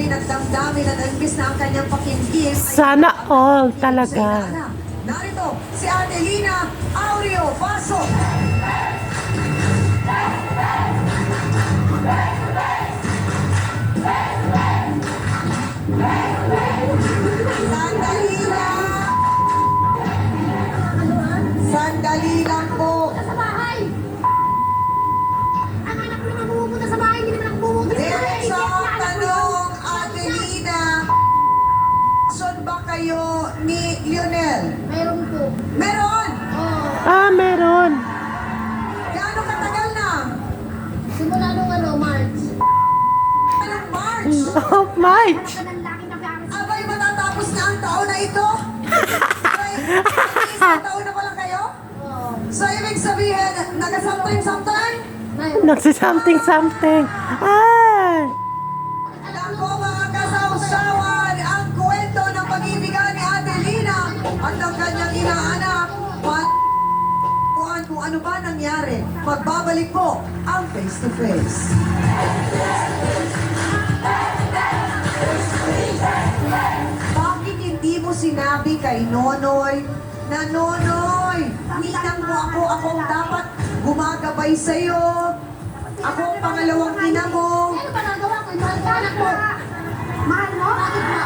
pinagdamdamin at imbis na ang kanyang pakinggan. Sana all talaga. Narito si Adelina Aureo Paso. Sandali lang. Sandali lang po. Sa bahay! Ang anak ko naman pumupunta sa bahay, hindi naman ako pumupunta sa bahay. Diretso ang tanong, Adelina. Son ba kayo ni Lionel? Mayroon po. Meron! Oh. Meron. Gaano katagal na? Simula nung March. Anong March? Oh, March. Para ka ng laki na gamit. Abay, matatapos na ang taon na ito? Abay, isang taon na pala kayo? Oo. So, ibig sabihin, nag-something? Mayroon. Nagsi-something. Ay! Alam ko mga kasawsawan, ang kwento ng pag-ibigan ni Adelina at ng kanyang inaanak. Kung ano ba nangyari, magbabalik po ang Face to Face. Bakit hindi mo sinabi kay Nonoy na Nonoy, ninang mo ako ang dapat gumagabay sa'yo. Ako ang pangalawang ina mo. Ano ba nagawa ko? Mahal ka anak mo. Mahal mo? Bakit mo?